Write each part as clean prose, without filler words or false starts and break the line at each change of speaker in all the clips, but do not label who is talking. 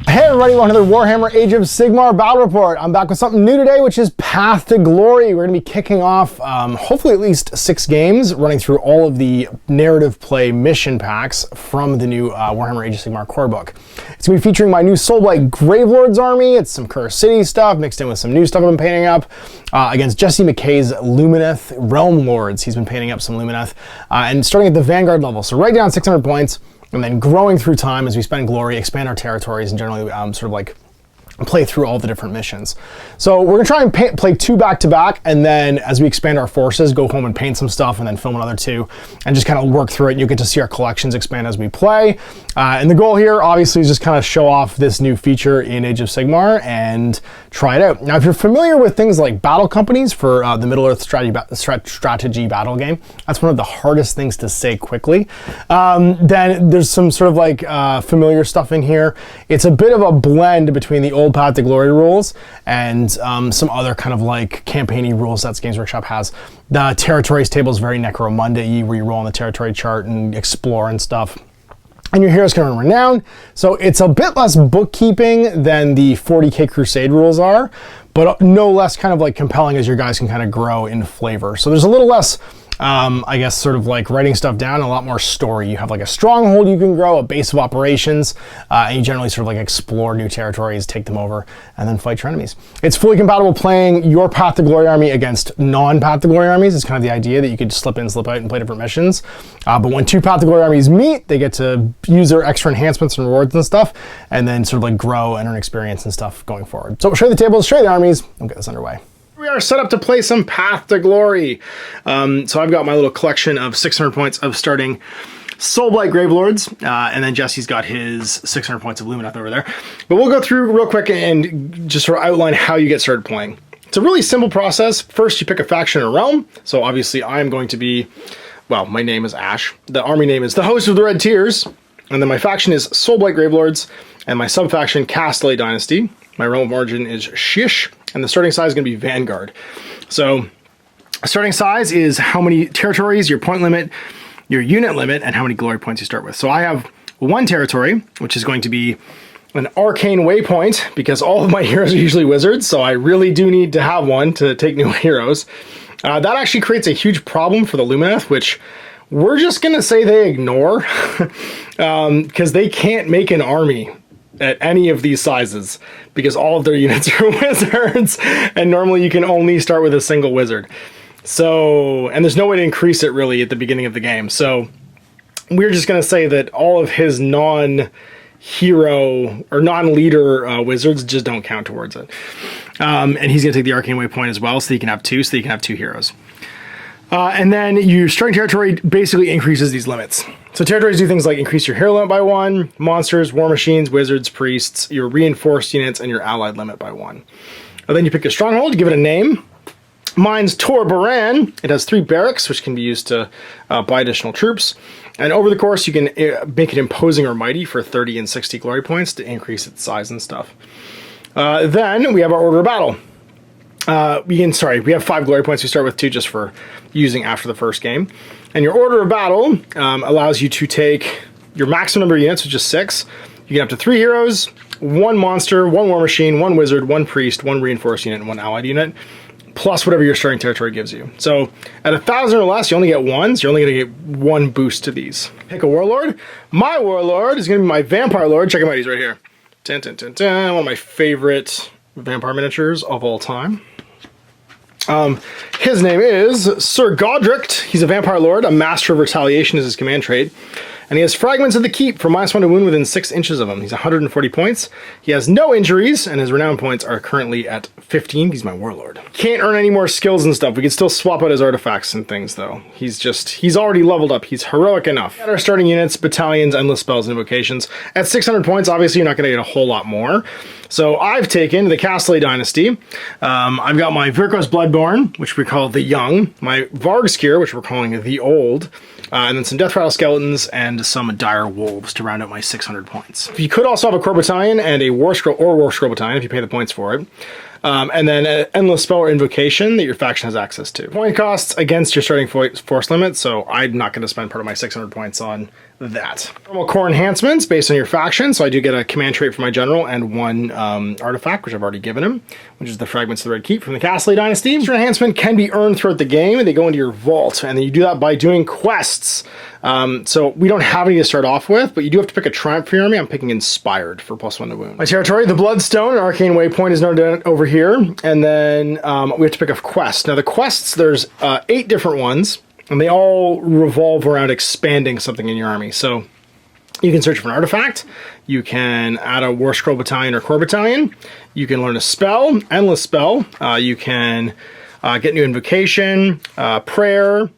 Hey everybody, welcome to the Warhammer Age of Sigmar Battle Report. I'm back with something new today, which is Path to Glory. We're going to be kicking off, hopefully at least 6 games, running through all of the narrative play mission packs from the new Warhammer Age of Sigmar core book. It's going to be featuring my new Souldblight Gravelords army. It's some Cursed City stuff mixed in with some new stuff I've been painting up against Jesse McKay's Lumineth Realm Lords. He's been painting up some Lumineth and starting at the Vanguard level. So right down 600 points. And then growing through time as we spend glory, expand our territories, and generally sort of like play through all the different missions. So we're gonna try and play 2 back-to-back, and then as we expand our forces, go home and paint some stuff, and then film another 2, and just kind of work through it. And you'll get to see our collections expand as we play. And the goal here, obviously, is just kind of show off this new feature in Age of Sigmar and try it out. Now, if you're familiar with things like battle companies for the Middle-earth strategy battle game, that's one of the hardest things to say quickly. Then there's some sort of like familiar stuff in here. It's a bit of a blend between the old Path to Glory rules and some other kind of like campaigny rules that Games Workshop has. The territories table is very Necromunda-y, where you roll on the territory chart and explore and stuff. And your heroes can earn renown. So it's a bit less bookkeeping than the 40k Crusade rules are, but no less kind of like compelling as your guys can kind of grow in flavor. So there's a little less I guess sort of like writing stuff down, and a lot more story. You have like a stronghold you can grow, a base of operations, and you generally sort of like explore new territories, take them over, and then fight your enemies. It's fully compatible playing your Path to Glory army against non-Path to Glory armies. It's kind of the idea that you could slip in, slip out, and play different missions. But when 2 Path to Glory armies meet, they get to use their extra enhancements and rewards and stuff, and then sort of like grow and earn experience and stuff going forward. So we'll show you the tables, show you the armies, and we'll get this underway. We are set up to play some Path to Glory. So I've got my little collection of 600 points of starting Souldblight Gravelords, and then Jesse's got his 600 points of Lumineth over there. But we'll go through real quick and just sort of outline how you get started playing. It's a really simple process. First, you pick a faction or realm. So obviously I'm going to be, well, my name is Ash. The army name is the Host of the Red Tears. And then my faction is Souldblight Gravelords, and my sub-faction Castellet Dynasty. My realm of origin is Shish, and the starting size is going to be Vanguard. So starting size is how many territories, your point limit, your unit limit, and how many glory points you start with. So I have 1 territory, which is going to be an arcane waypoint, because all of my heroes are usually wizards, so I really do need to have one to take new heroes. That actually creates a huge problem for the Lumineth, which we're just going to say they ignore, because they can't make an army at any of these sizes, because all of their units are wizards, and normally you can only start with a single wizard. So, and there's no way to increase it really at the beginning of the game. So we're just going to say that all of his non-hero or non-leader wizards just don't count towards it. And he's going to take the Arcane Waypoint as well, so he can have 2, so he can have 2 heroes. And then your starting territory basically increases these limits. So territories do things like increase your hero limit by 1, monsters, war machines, wizards, priests, your reinforced units, and your allied limit by 1. And then you pick a stronghold, you give it a name. Mine's Tor Baran. It has 3 barracks, which can be used to buy additional troops. And over the course, you can make it imposing or mighty for 30 and 60 glory points to increase its size and stuff. Then we have our order of battle. We have 5 glory points we start with 2 just for using after the first game. And your order of battle allows you to take your maximum number of units, which is 6. You can have up to 3 heroes, 1 monster, 1 war machine, 1 wizard, 1 priest, 1 reinforced unit, and 1 allied unit, plus whatever your starting territory gives you. So at 1,000 or less, you only get 1, so you're only going to get 1 boost to these. Pick a warlord. My warlord is going to be my vampire lord. Check him out, he's right here. Dun, dun, dun, dun. One of my favorite vampire miniatures of all time. His name is Sir Godric. He's a vampire lord. A master of retaliation is his command trait. And he has fragments of the keep for -1 to wound within 6 inches of him. He's 140 points. He has no injuries, and his renown points are currently at 15. He's my warlord. Can't earn any more skills and stuff. We can still swap out his artifacts and things, though. He's already leveled up. He's heroic enough. Got our starting units, battalions, endless spells, and invocations. At 600 points, obviously, you're not going to get a whole lot more. So I've taken the Castellet Dynasty. I've got my Virkos Bloodborne, which we call the Young, my Vargskir, which we're calling the Old, and then some Death Rattle Skeletons and some Dire Wolves to round out my 600 points. You could also have a Core Battalion and a War Scroll Battalion if you pay the points for it. And then an endless spell or invocation that your faction has access to. Point costs against your starting force limit, so I'm not going to spend part of my 600 points on that. Normal core enhancements based on your faction, so I do get a command trait for my general and one artifact, which I've already given him, which is the Fragments of the Red Keep from the Castle Dynasty. Extra enhancement can be earned throughout the game, and they go into your vault, and then you do that by doing quests. So we don't have any to start off with, but you do have to pick a triumph for your army. I'm picking Inspired for +1 to wound. My territory, the Bloodstone, an arcane waypoint is noted over here, and then we have to pick a quest. Now the quests, there's 8 different ones, and they all revolve around expanding something in your army. So you can search for an artifact, you can add a War Scroll Battalion or Core Battalion, you can learn a spell, endless spell, you can get new invocation, prayer.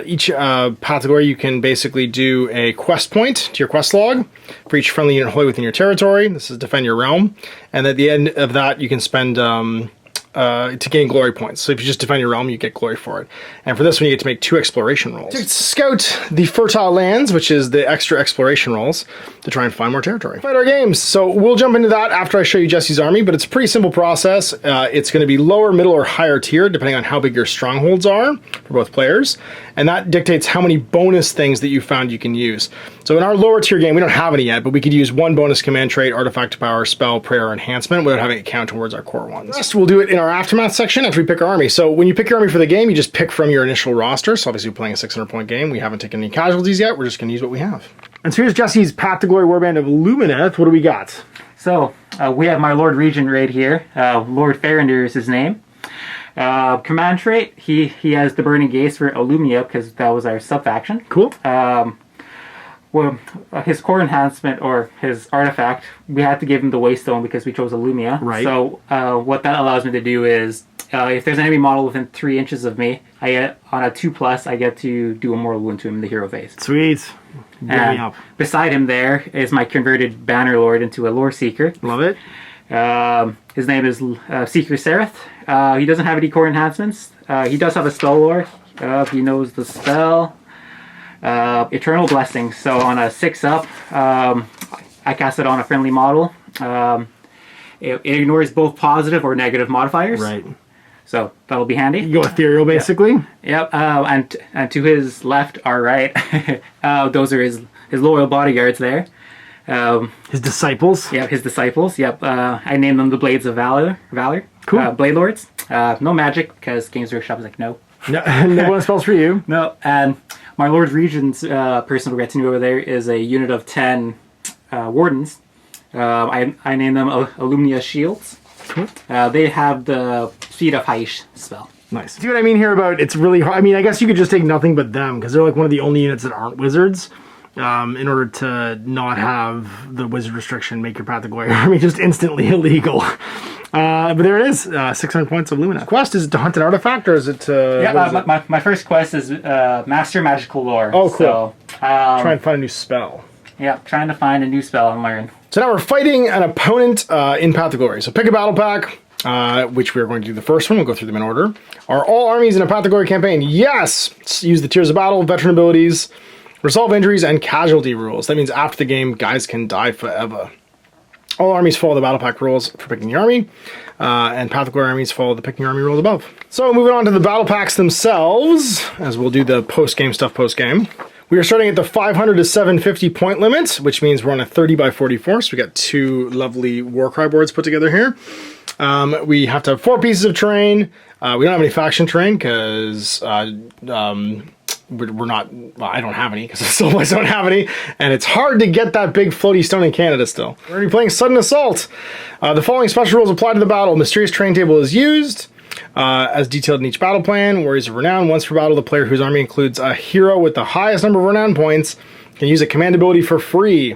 Each category you can basically do a quest point to your quest log for each friendly unit wholly within your territory. This is defend your realm. And at the end of that you can spend to gain glory points. So if you just defend your realm, you get glory for it. And for this one, you get to make 2 exploration rolls. To scout the fertile lands, which is the extra exploration rolls, to try and find more territory. Fight our games. So we'll jump into that after I show you Jesse's army, but it's a pretty simple process. It's going to be lower, middle, or higher tier, depending on how big your strongholds are for both players. And that dictates how many bonus things that you found you can use. So in our lower tier game, we don't have any yet, but we could use 1 bonus command trait, artifact power, spell, prayer, enhancement without having it count towards our core ones. The rest we'll do it in our aftermath section after we pick our army. So when you pick your army for the game, you just pick from your initial roster. So obviously we're playing a 600-point game. We haven't taken any casualties yet. We're just going to use what we have. And so here's Jesse's Path to Glory Warband of Lumineth. What do we got?
So we have my Lord Regent right here. Lord Farrinder is his name. Command trait, he has the Burning Gaze for Illumia because that was our sub-faction.
Cool.
Well, his core enhancement or his artifact, we had to give him the Waystone because we chose Illumia.
Right.
So what that allows me to do is, if there's an enemy model within 3 inches of me, I get on a 2+, I get to do a mortal wound to him in the hero phase.
Sweet. Get me up.
Beside him there is my converted Banner Lord into a Lore Seeker.
Love it.
His name is Seeker Sereth. He doesn't have any core enhancements. He does have a spell lore. He knows the spell. Eternal Blessing. So on a 6-up, I cast it on a friendly model. It ignores both positive or negative modifiers.
Right.
So that'll be handy.
You go ethereal, basically.
Yep. And to his left or right, those are his loyal bodyguards there.
His disciples.
Yeah, his disciples. Yep. I named them the Blades of Valor.
Cool.
Blade Lords. No magic because Games Workshop is like no.
No one spells for you.
No. And my Lord Regent's personal retinue over there is a unit of 10 Wardens. I named them Illumia Shields.
Cool.
They have the Speed of Heish spell.
Nice. See what I mean here about it's really hard. I mean, I guess you could just take nothing but them because they're like one of the only units that aren't wizards. In order to not have the wizard restriction make your Path to Glory army just instantly illegal. But there it is, 600 points of Lumineth. Quest, is it to hunt an artifact or is it to...
Yeah, my first quest is Master Magical Lore.
Oh, cool.
So,
try and find a new spell.
Yeah, trying to find a new spell and learn.
So now we're fighting an opponent in Path to Glory. So pick a battle pack, which we're going to do the first one. We'll go through them in order. Are all armies in a Path to Glory campaign? Yes! Use the tiers of battle, veteran abilities, resolve injuries, and casualty rules. That means after the game, guys can die forever. All armies follow the battle pack rules for picking your army, and Path to Glory armies follow the picking your army rules above. So moving on to the battle packs themselves, as we'll do the post-game stuff post-game. We are starting at the 500 to 750 point limit, which means we're on a 30 by 44, so we got 2 lovely Warcry boards put together here. We have to have 4 pieces of terrain. We don't have any faction terrain because... we're not, well, I don't have any because the Souldblights don't have any, and it's hard to get that big floaty stone in Canada still. We're going to be playing Sudden Assault. The following special rules apply to the battle. Mysterious terrain table is used, as detailed in each battle plan. Warriors of Renown. Once per battle, the player whose army includes a hero with the highest number of Renown points can use a command ability for free.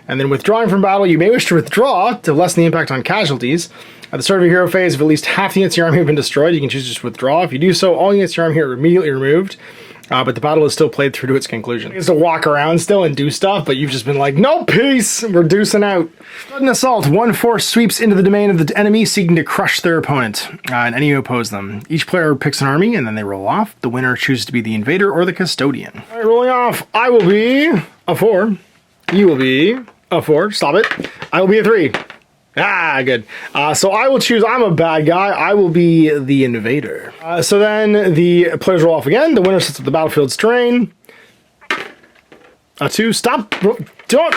And then withdrawing from battle, you may wish to withdraw to lessen the impact on casualties. At the start of your hero phase, if at least half the units of your army have been destroyed, you can choose to just withdraw. If you do so, all units of your army are immediately removed. But the battle is still played through to its conclusion. It's to walk around still and do stuff, but you've just been like, no, peace, we're deucing out. Sudden Assault. One force sweeps into the domain of the enemy, seeking to crush their opponent, and any who oppose them. Each player picks an army, and then they roll off. The winner chooses to be the invader or the custodian. All right, rolling off. I will be a 4. You will be a 4. Stop it. I will be a 3. Ah, good. So I will choose, I'm a bad guy. I will be the invader. So then the players roll off again. The winner sets up the battlefield's terrain. 2, stop. Don't.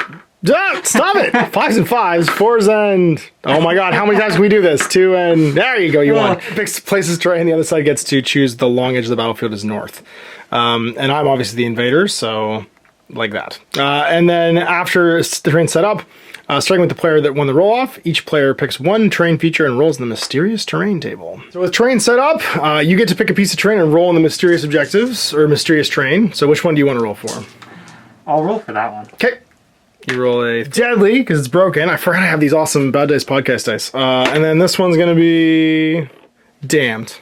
Stop it. 5s and 5s, 4s and... Oh my god, how many times can we do this? 2 and... There you go, you won. Picks places terrain, the other side gets to choose the long edge of the battlefield is north. And I'm obviously the invader, so like that. And then after the terrain set up, starting with the player that won the roll-off, each player picks one terrain feature and rolls in the mysterious terrain table. So with terrain set up, you get to pick a piece of terrain and roll in the mysterious objectives, or mysterious terrain. So which one do you want to roll for?
I'll roll for that one.
Okay. You roll a deadly, because it's broken. I forgot I have these awesome Bad Dice podcast dice. And then this one's going to be damned.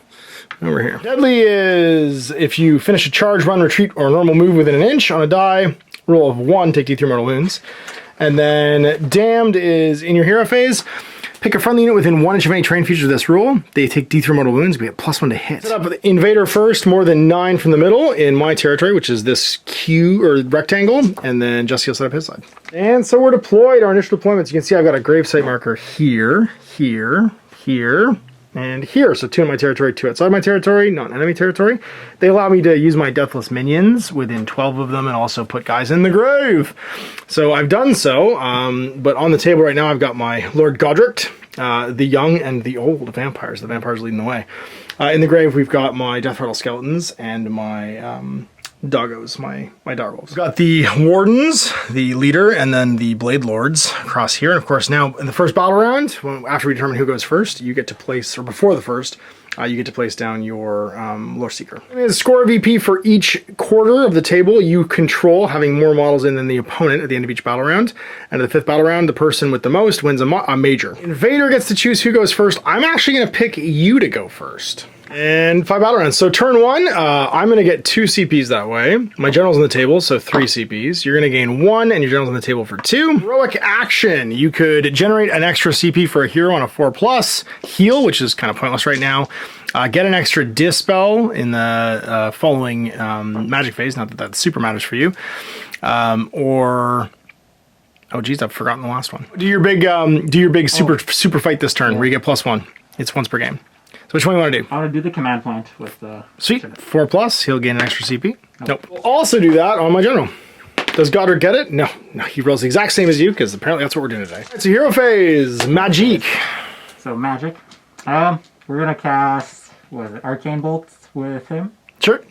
Over here. Deadly is if you finish a charge, run, retreat, or normal move within an inch on a die, roll of 1, take D3 mortal wounds. And then damned is in your hero phase. Pick a friendly unit within 1 inch of any terrain features of this rule. They take D3 mortal wounds, we get +1 to hit. Set up the invader first, more than 9 from the middle in my territory, which is this Q or rectangle, and then Jesse will set up his side. And so we're deployed, our initial deployments. You can see I've got a gravesite marker here, here, here, and here. So 2 in my territory, 2 outside my territory, not enemy territory. They allow me to use my deathless minions within 12 of them and also put guys in the grave. So I've done so, but on the table right now I've got my Lord Godric, the young and the old vampires. The vampires leading the way. In the grave we've got my Death Rattle skeletons and my doggos, my direwolves. We've got the wardens, the leader, and then the blade lords across here. And of course now in the first battle round, after we determine who goes first, you get to place, or before the first, you get to place down your Lore Seeker. And score VP for each quarter of the table you control, having more models in than the opponent at the end of each battle round. And at the 5th battle round, the person with the most wins a major. Invader gets to choose who goes first. I'm actually going to pick you to go first. And 5 battle rounds. So turn 1, I'm going to get 2 CPs that way. My general's on the table, so 3 CPs. You're going to gain 1, and your general's on the table for 2. Heroic action. You could generate an extra CP for a hero on a 4+. Heal, which is kind of pointless right now. Get an extra dispel in the following magic phase. Not that that super matters for you. Or... Oh geez, I've forgotten the last one. Do your big super fight this turn, where you get +1. It's once per game. So which one do you want to do?
I want to do the command point with the...
Sweet. 4+, he'll gain an extra CP. Nope. We'll also do that on my general. Does Goddard get it? No. No, he rolls the exact same as you, because apparently that's what we're doing today. It's a hero phase. Magic.
So magic. We're going to cast, what is it, Arcane Bolts with him?
Sure.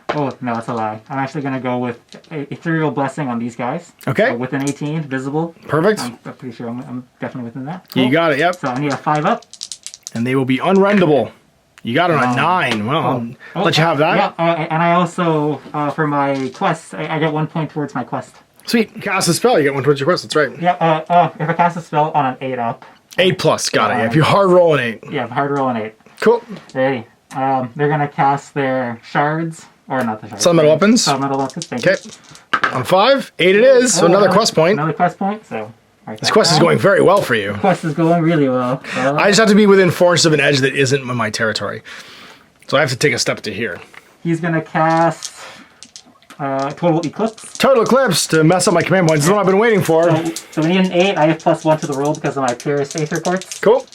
Oh, no, that's a lie. I'm actually going to go with Ethereal Blessing on these guys.
Okay.
So with an 18, visible.
Perfect.
I'm pretty sure I'm definitely within that. Cool.
You got it, yep.
So I need a 5 up.
And they will be unrendable. You got it on a 9. Well, I'll let you have that.
Yeah, and I also, for my quest, I get 1 point towards my quest.
Sweet. Cast a spell, you get 1 towards your quest, that's right.
Yeah, if I cast a spell on an 8 up.
8+, got it. Yeah, if you hard roll an 8.
Yeah, hard roll an 8.
Cool.
Ready. They're going to cast their shards, or not the shards.
Elemental weapons.
Elemental weapons, thank you.
On 5, 8 it is, so another quest point.
Another quest point, so...
This quest is going very well for you.
Quest is going really well.
I just have to be within 4 inches of an edge that isn't in my territory. So I have to take a step to here.
He's going to cast Total Eclipse.
Total Eclipse to mess up my command points. This is what I've been waiting for.
So we need an 8. I have +1 to the roll because of my Purist Faith reports.
Cool.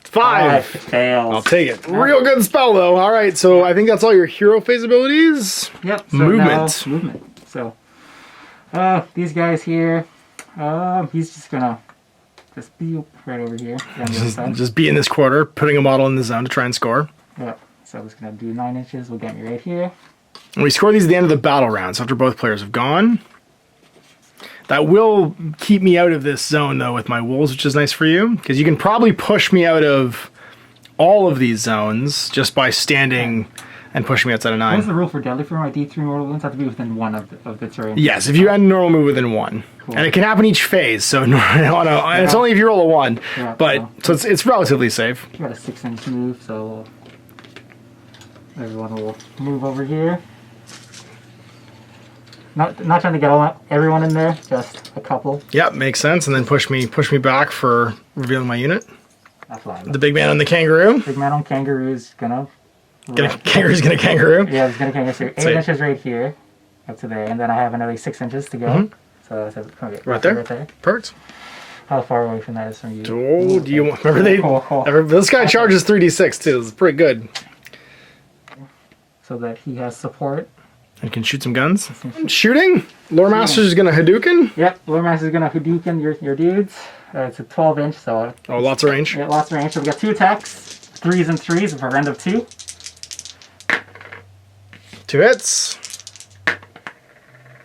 5.
Fails.
I'll take it. Real good spell though. All right, so I think that's all your hero phase abilities.
Yep. So
movement.
Movement. So these guys here. He's just gonna just be right over here.
Just be in this quarter, putting a model in the zone to try and score.
Yeah. So I'm just gonna do 9 inches. Will get me right here.
And we score these at the end of the battle rounds after both players have gone. That will keep me out of this zone though with my wolves, which is nice for you because you can probably push me out of all of these zones just by standing and pushing me outside of 9.
What's the rule for deadly for my D3 mortal wounds? Have to be within 1 of the terrain.
Yes, if you end normal move within 1. Cool. And it can happen each phase, so it's only if you roll a 1. Yeah, but so it's relatively safe.
You got a 6-inch move, so everyone will move over here. Not trying to get everyone in there, just a couple.
Yep, makes sense. And then push me back for revealing my unit.
That's fine.
The big man on the kangaroo.
Big man on kangaroo is gonna.
Kangaroo's gonna kangaroo.
Yeah, he's gonna kangaroo. 8 inches right here, up to there, and then I have another 6 inches to go. So it says
right there.
Right there.
Perfect.
how far away from that is from you.
Oh, do you remember
Cool.
this guy charges 3d6 too. It's pretty good.
So that he has support.
And can shoot some guns. Shooting. Lore Master's gonna Hadouken.
Yep, Lore Master's gonna Hadouken your dudes. It's a 12-inch, so.
Oh, lots of range.
Yeah, lots of range. So we got 2 attacks, 3s and 3s with a round of 2.
2 hits.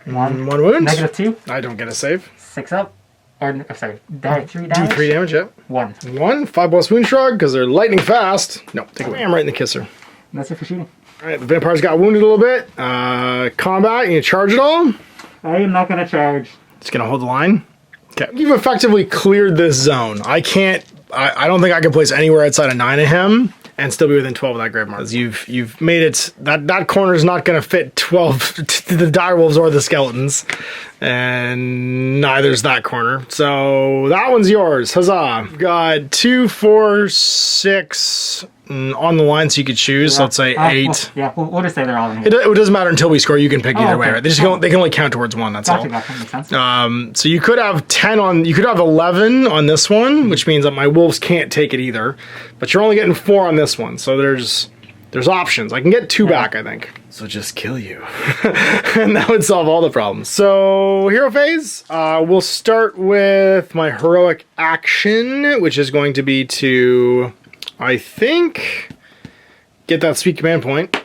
1 wound.
-2.
I don't get a save.
6 up. Or, sorry, 3 damage.
Do 3 damage, yep.
1.
1. 5+ wound shrug, because they're lightning fast. No, take a wham right in the kisser.
And that's it for shooting.
Alright, the vampires got wounded a little bit. Combat, you charge it all?
I am not going to charge.
Just gonna hold the line. Okay. You've effectively cleared this zone. I don't think I can place anywhere outside of 9 of him and still be within 12 of that grave mark. You've made it, that corner's not gonna fit 12 to the direwolves or the skeletons. And neither's that corner. So that one's yours. Huzzah. We've got 2, 4, 6 on the line, so you could choose. So let's say 8.
We'll just say they're all in here.
It doesn't matter until we score. You can pick either way,
okay.
right? They can only count towards 1. That's all.
Gotcha, makes sense.
So you could have 10 on. You could have 11 on this one, which means that my wolves can't take it either. But you're only getting 4 on this one, so there's options. I can get 2 back, I think. So just kill you, and that would solve all the problems. So hero phase. We'll start with my heroic action, which is going to be to, I think, get that sweet command point,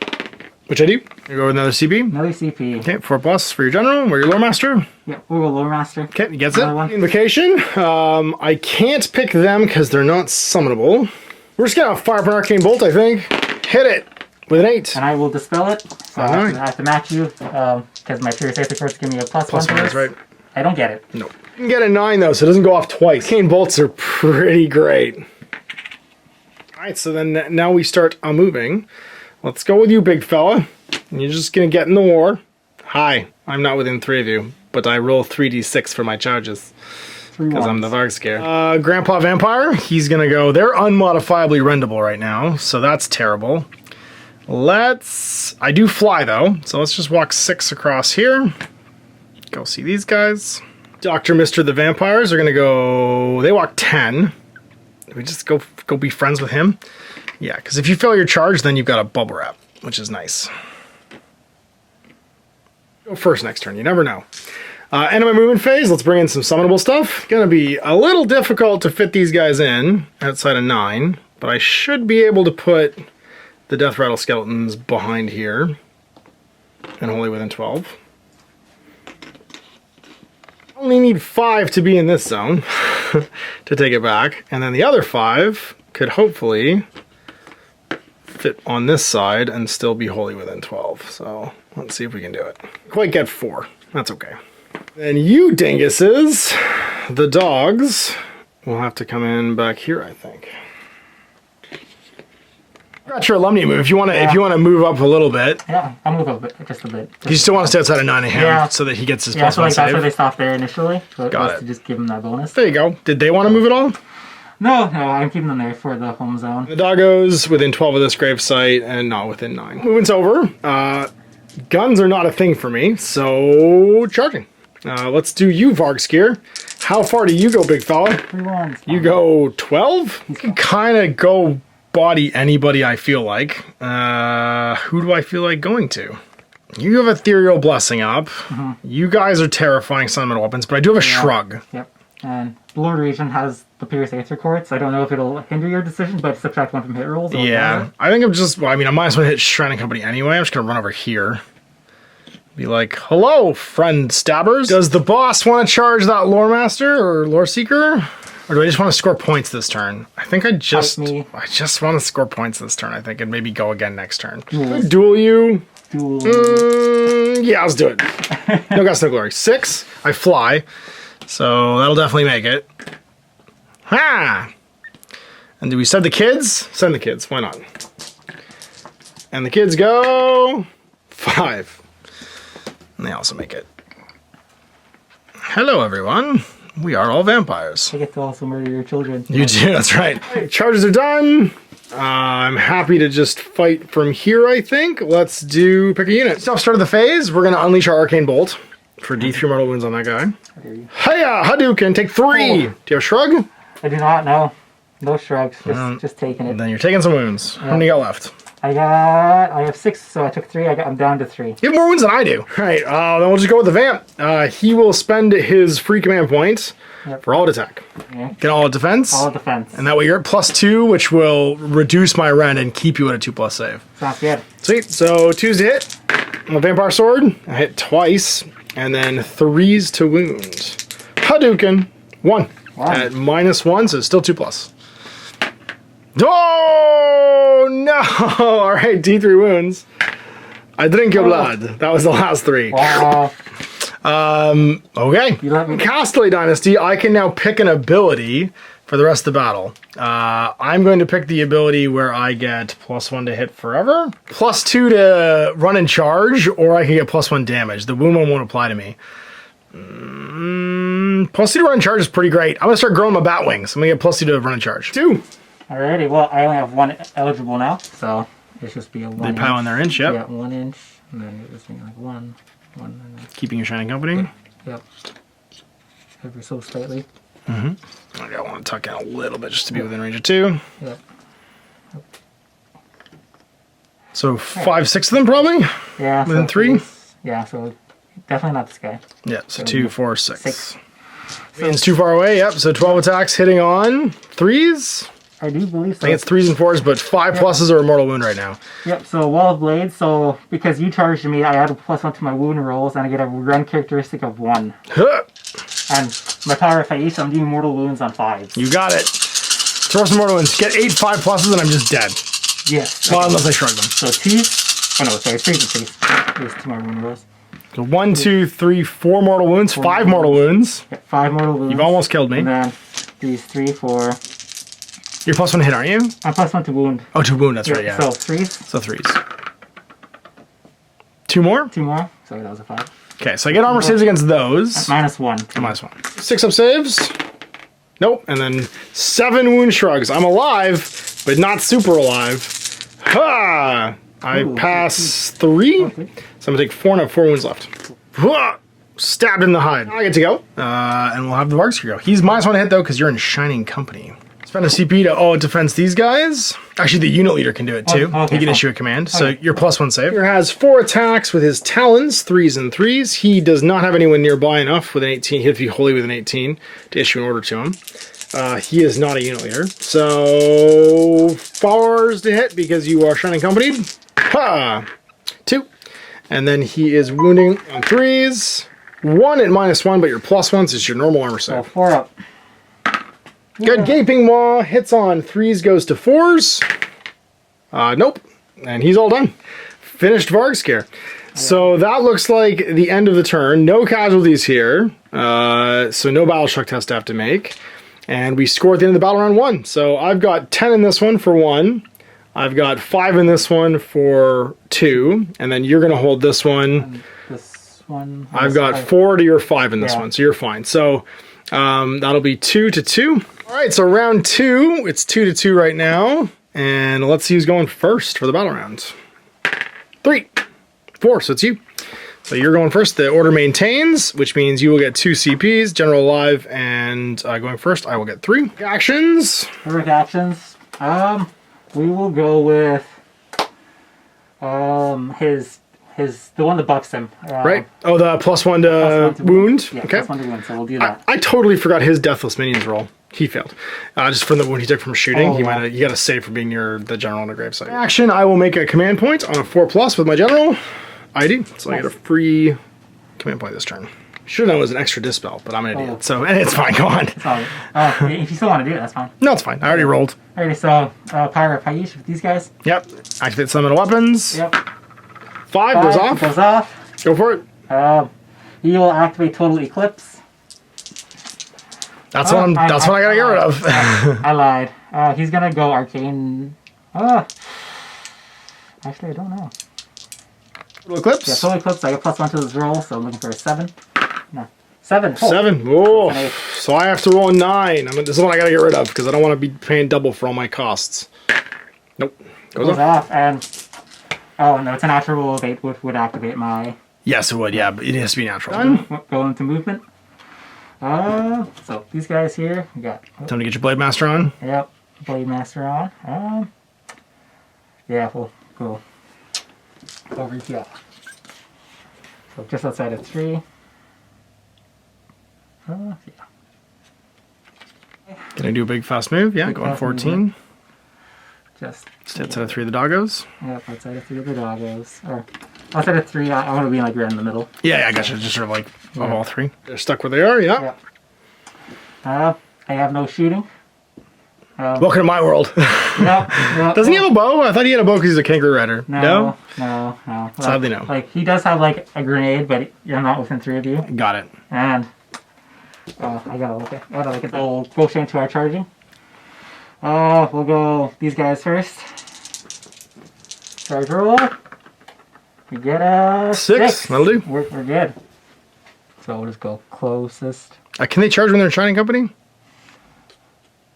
which I do. You go with another CP.
Another CP.
Okay, 4+ for your general. We're your lore master.
Yep, we'll go Lore Master.
Okay, he gets it.
One.
Invocation. I can't pick them because they're not summonable. We're just gonna fire up an arcane bolt, I think. Hit it with an 8.
And I will dispel it. So I have to match you because my Pierce Aether Courts give me a +1.
+1, that's right.
I don't get it.
No. You can get a 9 though, so it doesn't go off twice. Arcane bolts are pretty great. Alright, so then now we start moving. Let's go with you, big fella. And you're just gonna get in the war. Hi, I'm not within 3 of you, but I roll 3d6 for my charges. Because I'm the Vargscare. Grandpa Vampire, he's gonna go. They're unmodifiably rendable right now, so that's terrible. I do fly though, so let's just walk 6 across here. Go see these guys. Dr. Mr. the Vampires are gonna go, they walk 10. We just go be friends with him. Yeah, because if you fail your charge, then you've got a bubble wrap, which is nice. Go first next turn, you never know. End of my movement phase, let's bring in some summonable stuff. Gonna be a little difficult to fit these guys in outside of 9, but I should be able to put the Death Rattle Skeletons behind here and wholly within 12. Only need 5 to be in this zone to take it back, and then the other 5 could hopefully fit on this side and still be wholly within 12. So let's see if we can do it. Quite get 4. That's okay. Then you dinguses, the dogs, will have to come in back here, I think. Not your alumni move. If you want to move up a little bit.
Yeah, I'll move up just a bit.
You still want to stay outside of 9 of him so that he gets his +1
so like
save.
that's where they stopped there initially. So
Got it.
To just give him that bonus.
There you go. Did they want to move at all?
No, I'm keeping them there for the home zone.
The doggos within 12 of this grave site and not within 9. Movement's over. Guns are not a thing for me, so charging. Let's do you, Vargscare. How far do you go, big fella?
3 ones.
You go 12? You can kind of go body anybody I feel like. Who do I feel like going to? You have Ethereal Blessing up. You guys are terrifying summoned weapons, but I do have a Shrug.
Yep. And Lord Region has the Pierce Aether Courts. I don't know if it'll hinder your decision, but subtract 1 from hit rolls.
Yeah. I think I'm just, I might as well hit Shrining Company anyway. I'm just going to run over here. Be like, hello, friend stabbers. Does the boss want to charge that Lore Master or Lore Seeker? Or do I just want to score points this turn? I think I just want to score points this turn, I think, and maybe go again next turn. Duel you. Yeah, let's do it. No guts, no glory. 6. I fly. So that'll definitely make it. Ha! And do we send the kids? Send the kids. Why not? And the kids go 5. And they also make it. Hello, everyone. We are all vampires.
I get to also murder your children.
You do, that's right. Charges are done. I'm happy to just fight from here, I think. Let's pick a unit. Stuff started the phase. We're going to unleash our Arcane Bolt. for D3 mortal wounds on that guy.
Hiya,
Hadouken, take 3.
Oh.
Do you have a shrug?
I do not know. No shrugs. Just taking it.
Then you're taking some wounds. How many you got left?
I have 6, so I took 3. I'm down to 3.
You have more wounds than I do. All right, then we'll just go with the vamp. He will spend his free command point for all attack.
Yeah.
Get all defense.
All defense.
And that way you're at +2, which will reduce my rend and keep you at a 2+ save.
Sounds good.
Sweet. So 2s to hit. My vampire sword. I hit twice. And then 3s to wound. Hadouken. 1. At -1, so it's still 2+. Oh no! All right, D3 wounds. I drink your blood. That was the last 3.
Wow.
Okay.
You let me...
Casterly Dynasty, I can now pick an ability for the rest of the battle. I'm going to pick the ability where I get +1 to hit forever, +2 to run and charge, or I can get +1 damage. The wound one won't apply to me. +2 to run and charge is pretty great. I'm going to start growing my bat wings. I'm going to get +2 to run and charge. 2.
Alrighty, well, I only have 1 eligible now, so it's just be a 1
They pile on their inch, yep.
Yeah, 1 inch, and then it was like 1, and then...
Keeping your shining company.
Yep. Ever so slightly.
I want to tuck in a little bit just to be within range of 2.
Yep.
So 5, 6 of them probably?
Yeah.
Within 3?
Yeah, so definitely not this guy.
Yeah, so 2, 4, 6.
6.
Means too far away, yep. So 12 attacks hitting on 3s.
I do believe so.
I think it's 3s and 4s, but 5 pluses are a mortal wound right now.
Yep, so Wall of Blades, so because you charged me, I add a +1 to my wound rolls, and I get a run characteristic of 1.
Huh.
And my power of Faish, I'm doing mortal wounds on 5s.
You got it. Throw some mortal wounds. Get 8 5 pluses and I'm just dead.
Yes.
Well, unless I shrug them.
So 2. Oh no, sorry, 3 to 3. There's 2 more wound rolls.
So 1, 2, 3, 4 mortal wounds, 5 mortal wounds.
Yep, 5 mortal wounds.
You've almost killed me.
And then these 3, 4.
You're +1 to hit, aren't you?
I'm +1 to wound.
Oh, to wound, that's right, yeah.
So 3s.
So 3s. 2 more?
2 more. Sorry, that was a 5.
Okay, so I get armor saves against those.
-1.
-1. 6 up saves. Nope. And then 7 wound shrugs. I'm alive, but not super alive. Ha! I pass 3.
Okay.
So I'm going to take 4 and I have 4 wounds left. Ha! Stabbed in the hide. I get to go. And we'll have the Vargskir go. He's -1 to hit, though, because you're in Shining Company. Spend a CP to, it defends these guys. Actually, the unit leader can do it, too.
Okay,
he can
fine.
issue a command. So your +1 save. He has 4 attacks with his talons, 3s and 3s. He does not have anyone nearby enough with an 18. He'd be wholly with an 18 to issue an order to him. He is not a unit leader. So 4s to hit because you are Shining Company. Ha! 2. And then he is wounding on 3s. 1 at -1, but your +1 is your normal armor
So
save.
4 up.
Good. Gaping Maw hits on 3s, goes to 4s. Nope. And he's all done. Finished Vargskir. So that looks like the end of the turn. No casualties here. So no battle shock test to have to make. And we score at the end of the battle round 1. So I've got 10 in this one for 1. I've got 5 in this one for 2. And then you're going to hold this one.
And this one.
I've got 4 to your 5 in this
Yeah.
one. So you're fine. So that'll be 2 to 2. All right, so round 2, it's 2 to 2 right now, and let's see who's going first for the battle round. 3, 4, so it's you. So you're going first. The order maintains, which means you will get 2 CPs, General Alive, and going first, I will get 3. Actions.
Heroic actions. We will go with the one that buffs him.
Right. Oh, the +1 to wound.
Yeah,
okay.
+1 to wound. So we'll do that.
I totally forgot his Deathless Minions roll. He failed. Just from the wound he took from shooting. He got a save for being near the general on the gravesite. Action, I will make a command point on a 4+ with my general ID. So I get a free command point this turn. Should have known it was an extra dispel, but I'm an idiot. So, and it's fine, go on.
If you still want to do it, that's fine.
No, it's fine. I already rolled.
Alrighty, so Power of Paish with these guys.
Yep. Activate summon weapons.
Yep.
5 goes off.
Goes off.
Go for it.
He will activate Total Eclipse.
That's what I gotta get rid of.
I lied. He's gonna go Arcane. Actually, I don't know.
Total Eclipse?
Yeah, Total Eclipse. I got +1 to this roll, so I'm looking for a 7. No. 7.
7. Whoa. So I have to roll a 9. This is what I gotta get rid of because I don't want to be paying double for all my costs. Nope.
Goes off. And oh no, it's a natural roll of 8 which would activate my.
Yes, it would. Yeah, but it has to be natural.
Go into movement. So these guys here, we got.
Time to get your Blade Master on.
Yep, Blade Master on. Yeah, we'll go over here. So just outside of 3. Yeah.
Can I do a big fast move? Yeah, go on 14.
Just
outside of 3 of the doggos.
Yep, outside of 3 of the doggos. Or outside of 3, I want to be like right in the middle.
Yeah, I gotcha. Just sort of like of all 3. They're stuck where they are, yeah.
Yep. I have no shooting.
Welcome to my world.
No.
Doesn't he have a bow? I thought he had a bow because he's a kangaroo rider.
No.
Sadly, no.
Like, he does have like a grenade, but you're not within 3 of you.
Got it.
And I gotta look at that. We'll go straight into our charging. We'll go these guys first. Charge roll. We get a 6.
That'll do.
We're good. So we'll just go closest.
Can they charge when they're in Shining Company?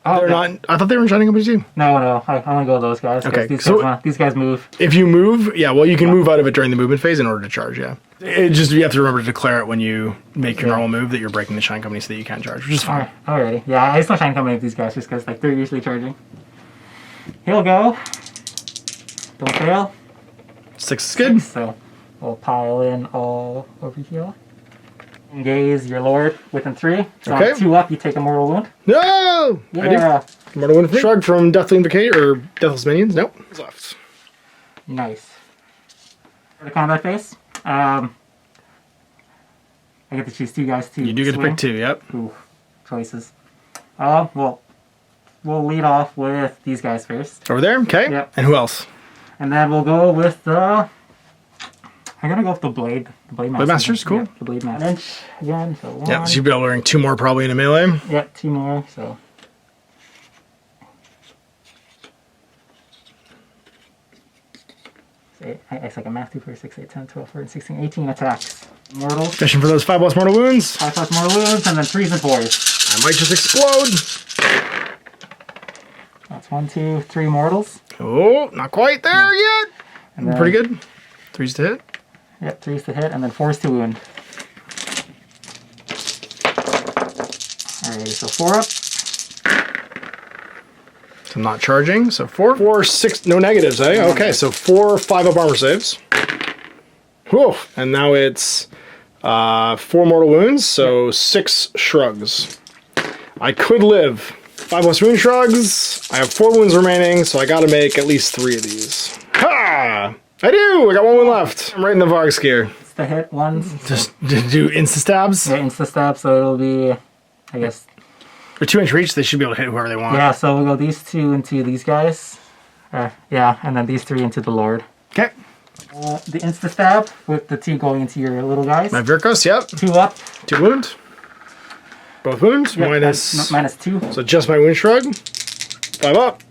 Oh,
they're not. I thought they were in Shining Company too.
No. I want to go with those guys.
Okay.
These guys move.
If you move, yeah, well, you can move out of it during the movement phase in order to charge, yeah. It just, you have to remember to declare it when you make your normal move that you're breaking the Shining Company so that you can't charge, which is fine.
Alrighty. Yeah, I still Shining Company with these guys just because like they're usually charging. He'll go. Don't fail.
6 is good.
So we'll pile in all over here. Engage your lord within 3. So
okay.
On 2 up, you take a mortal wound.
No!
Yeah.
I do. Mortal wound shrug from Deathly Invocate or Deathless Minions. Nope. It's left.
Nice. For the combat phase, I get to choose 2 guys to
You do get
swing.
to pick 2, yep.
Ooh, choices. We'll lead off with these guys first.
Over there? Okay.
Yep.
And who else?
And then we'll go with the... I'm gonna go with the Blade. The Blade Master.
Blade Master's cool.
Yeah, the Blade Master. Inch again, so 1.
Yeah, so you'll be able to bring 2 more probably in a melee.
Yep, 2 more, so... It's like a math 2, 4, 6, 8, 10, 12, 14, 16, 18 attacks. Mortals.
Fishing for those 5+ mortal wounds.
5+ mortal wounds, and then 3s and 4s.
I might just explode.
That's 1, 2, 3 mortals.
Oh, not quite there yet.
And then,
pretty good. 3s to hit.
Yep, 3s to hit, and then 4s to wound. Alright, so 4 up.
So I'm not charging. So 4. 4, 6, no negatives, eh? Okay, so 4 5-up armor saves. Whew. And now it's 4 mortal wounds, so 6 shrugs. I could live. 5+ wound shrugs. I have 4 wounds remaining, so I gotta make at least 3 of these. Ha! I do! I got 1 wound left. I'm right in the Varg gear.
It's the hit ones.
Just do insta-stabs?
Yeah, insta-stab, so it'll be, I guess...
For 2 inch reach, they should be able to hit whoever they want.
Yeah, so we'll go these 2 into these guys. Yeah, and then these 3 into the Lord.
Okay.
The insta-stab with the 2 going into your little guys.
My Virkos, yep.
2 up.
2 wounds. Both wounds,
Yep,
minus...
minus 2.
So just my wound shrug. 5 up.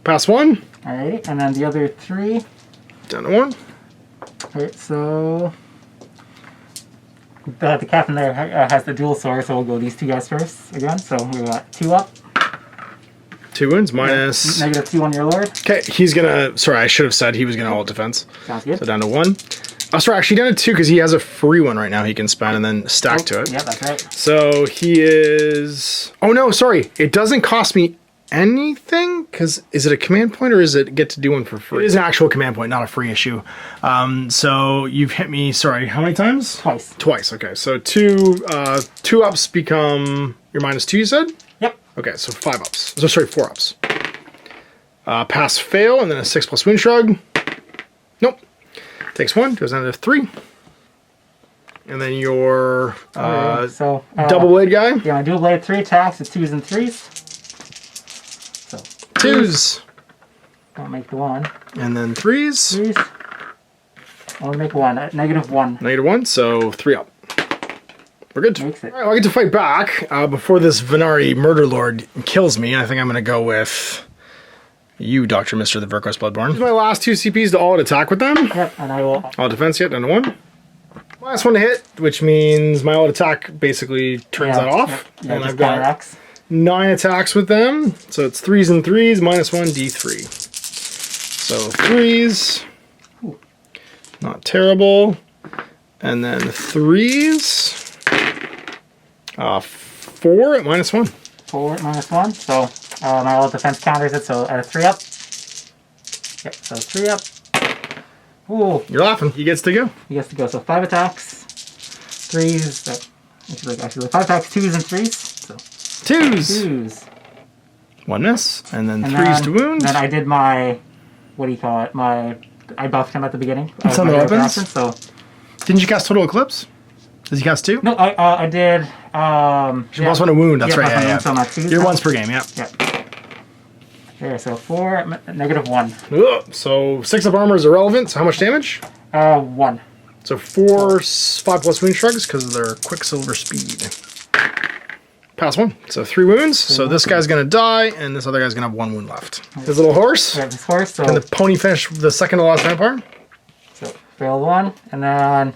Pass 1.
Alright, and then the other 3.
Down to 1.
Alright, so... The captain there has the dual sword, so we'll go these 2 guys first again. So we got 2 up.
2 wounds, minus...
Negative 2 on your lord.
Okay, he's gonna... Sorry, I should have said he was gonna ult defense.
Sounds good.
So down to 1. Oh, sorry, actually down to 2 because he has a free one right now he can spend and then stack to it.
Yeah, that's right.
So he is... Oh no, sorry. It doesn't cost me anything because is it a command point or is it get to do one for free? It is an actual command point, not a free issue. So you've hit me, sorry, how many times?
Twice.
Twice, okay. So 2 ups become your minus 2, you said?
Yep.
Okay, so 5 ups. So sorry, 4 ups. Pass fail and then a 6+ wound shrug. Nope. Takes 1, goes down to 3. And then your double blade guy.
Yeah, my dual blade 3 attacks at 2s and 3s. So
2s.
Don't make the 1.
And then 3s.
3s. Only make 1. Negative 1.
Negative 1, so 3 up. We're good.
Makes it.
All right, well, I get to fight back before this Venari Murder Lord kills me. I think I'm going to go with you, Dr. Mr. the Virkos Bloodborne. Use my last 2 CPs to all attack with them.
Yep, and I will...
All defense yet, down to 1. Last 1 to hit, which means my all attack basically turns that off.
Yep. Yeah,
and
just
I've got
counteracts.
9 attacks with them. So it's 3s and 3s, minus 1, D3. So 3s.
Ooh.
Not terrible. And then 3s. 4 at -1.
4 at -1. So my all defense counters it. So at a 3 up. Yep. So 3 up. Ooh.
You're laughing. He gets to go.
He gets to go. So 5 attacks. 3s. Actually 5 attacks, 2s and 3s. So
2s. 1 miss, and then 3s to wound.
Then I did my, what do you call it? I buffed him at the beginning.
Some of the weapons.
So
didn't you cast Total Eclipse? Does he cast 2?
no, I did.
You're plus 1 to wound. That's right. Yeah.
So not 2s.
You're once per game. Yeah.
Yep. There. So 4 -1.
Ugh, so 6 of armor is irrelevant. So how much damage?
1.
So 4, 5+ wound shrugs because of their Quicksilver speed. Pass 1. So 3 wounds. So this guy's gonna die, and this other guy's gonna have 1 wound left. His little horse.
Yeah, this horse. So
Can the pony finish the second to last vampire?
so failed 1, and then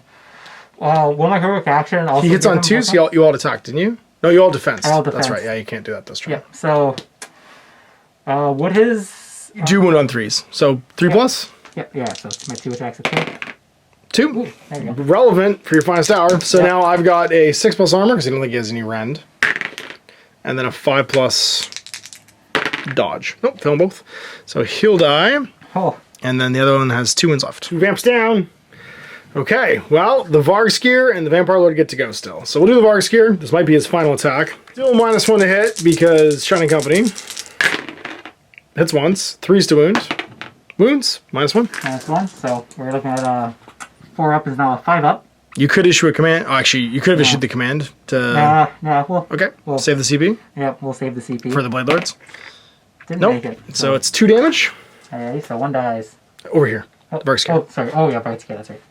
one of my heroic action. Also
He hits on 2, so you all attack, didn't you? No, you all defense.
All defense.
That's right. Yeah, you can't do that this turn.
Yeah. So would his
2 wound on 3s. So 3 plus.
yeah. So it's my 2 attacks at
2.
Ooh, there you go.
Relevant for your finest hour. So now I've got a 6+ armor because I don't think he has any rend. And then a 5+ dodge. Nope, fail them both. So he'll die.
Oh.
And then the other one has 2 wounds left. 2 vamps down. Okay, well, the Vargskier and the Vampire Lord get to go still. So we'll do the Vargskier. This might be his final attack. Still -1 to hit because Shining Company. Hits once. 3s to wound. Wounds, -1.
-1. So we're looking at 4 up is now a 5 up.
You could issue a command. Oh, actually, you could have issued the command to...
No.
Okay,
we'll
save the CP.
Yep, we'll save the CP.
For the Blade Lords.
Didn't
Nope.
make it.
So it's 2 damage.
Alright, so 1 dies.
Over here. Vargskier.
Oh, sorry. Oh, yeah, Vargskier, that's right.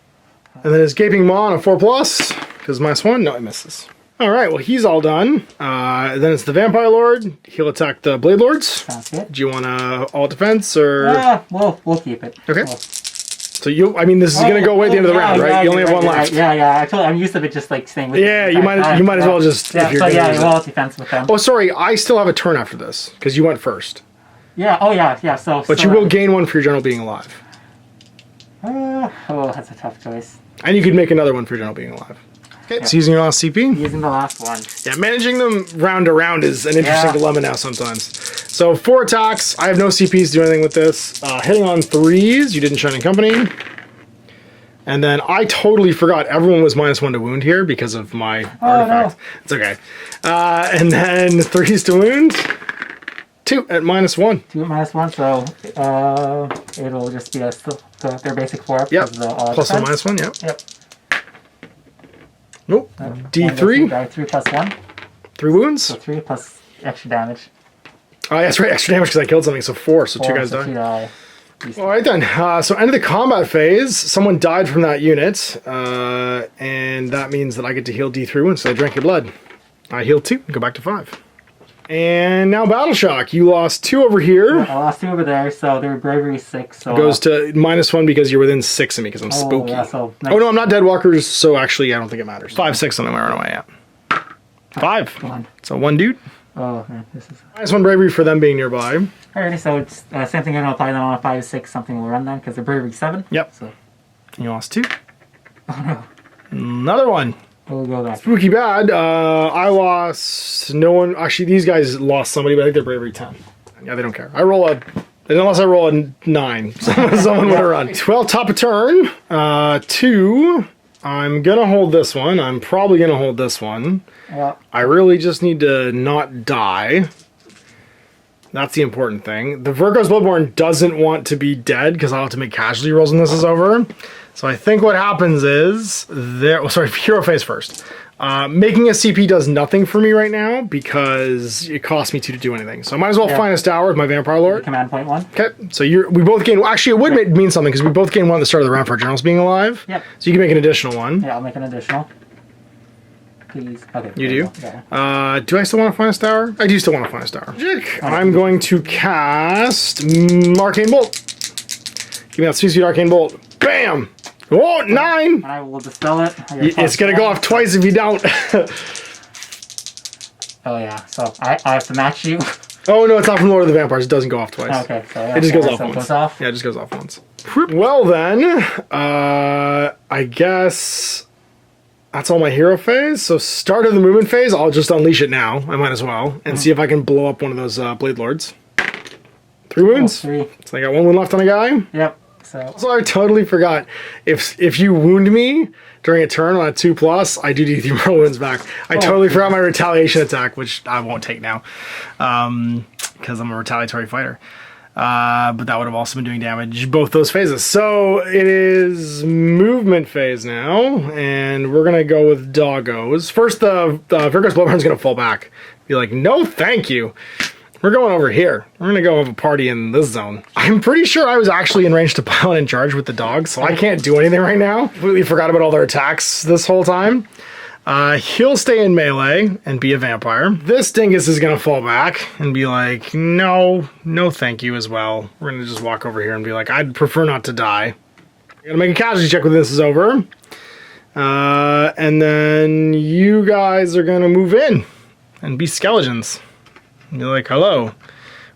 And then his Gaping Maw on a 4+, because -1. No, it misses. All right, well, he's all done. Then it's the Vampire Lord. He'll attack the Blade Lords.
Sounds good.
Do you want all defense, or...?
We'll keep it.
Okay. So this is going to go away at the end of the round, right? You only have 1 left.
Right. Yeah. Actually, I'm used to it just like staying with
you might as well just...
Yeah,
if you're
we'll defense with them.
Oh, sorry, I still have a turn after this, because you went first.
Yeah, yeah, so...
But you will gain 1 for your general being alive.
That's a tough choice.
And you could make another 1 for your general being alive. Okay, so using your last CP.
Using the last one.
Yeah, managing them round to round is an interesting dilemma now sometimes. So 4 attacks. I have no CPs to do anything with this. Hitting on 3s. You didn't Shining Company. And then I totally forgot everyone was -1 to wound here because of my artifact. No. It's okay. And then 3s to wound. 2 at -1.
2 at -1, so it'll just be their basic 4 up.
Yep. Plus a -1, yep.
Yep.
Nope. D3.
Die 3 plus 1.
3 wounds.
So 3 plus extra damage.
Oh, that's right. Extra damage because I killed something. So 4. So 2 guys die.
2 die.
All right then. So end of the combat phase. Someone died from that unit, and that means that I get to heal D3 wounds. So I drank your blood. I heal 2. Go back to 5. And now Battle Shock. You lost 2 over here.
I lost 2 over there, so they were Bravery 6. So
goes to -1 because you're within 6 of me because I'm spooky.
Yeah, so
oh no, I'm not Deadwalkers, so actually I don't think it matters. 5, 6 on the runaway, yeah. 5.
1.
So 1 dude.
Oh man, this is
-1 bravery for them being nearby.
Alrighty, so it's same thing. I'm gonna apply them on a 5, 6. Something will run them because they're Bravery 7.
Yep.
So
you lost 2.
oh no.
Another one.
We'll go back.
Spooky bad. I lost no one. Actually, these guys lost somebody, but I think they're bravery 10. Yeah, they don't care. Unless I roll a 9, someone would have run. Well, top of turn. 2. I'm gonna hold this one. I'm probably gonna hold this one.
Yeah.
I really just need to not die. That's the important thing. The Virgo's Bloodborne doesn't want to be dead because I'll have to make casualty rolls when this is over. So I think what happens is hero phase first. Making a CP does nothing for me right now because it costs me 2 to do anything. So I might as well finest hour with my Vampire Lord.
Command point 1.
Okay, so we both gain. Actually, it would mean something because we both gain 1 at the start of the round for our generals being alive.
Yep.
So you can make an additional 1.
Yeah, I'll make an additional. Please. Okay.
You do?
Okay.
Do I still want a finest hour? I do still want a finest hour. I'm going to cast Arcane Bolt. Give me that sweet Arcane Bolt. Bam! Oh, 9!
And I will dispel it.
It's going to go off twice if you don't.
Oh, yeah. So I have to match you.
Oh, no, it's not from Lord of the Vampires. It doesn't go off twice.
Okay. So yeah,
it just goes off
so
once.
It goes off?
Yeah, it just goes off once. Well, then, I guess That's all my hero phase. So start of the movement phase, I'll just unleash it now. I might as well. And see if I can blow up one of those Blade Lords. 3 wounds.
Oh, 3.
So I got 1 wound left on a guy.
Yep. So
I totally forgot. If you wound me during a turn on a 2+, I do 3 more wounds back. I totally forgot my retaliation attack, which I won't take now. Because I'm a retaliatory fighter. But that would have also been doing damage both those phases. So it is movement phase now, and we're gonna go with doggos. First, the Virgo's Bloodborne's gonna fall back. Be like, no, thank you. We're going over here. We're gonna go have a party in this zone. I'm pretty sure I was actually in range to pile in charge with the dogs, so I can't do anything right now. Completely forgot about all their attacks this whole time. He'll stay in melee and be a vampire. This dingus is gonna fall back and be like, no thank you as well. We're gonna just walk over here and be like, I'd prefer not to die. I'm gonna make a casualty check when this is over. And then you guys are gonna move in and be skeletons. And you're like, hello,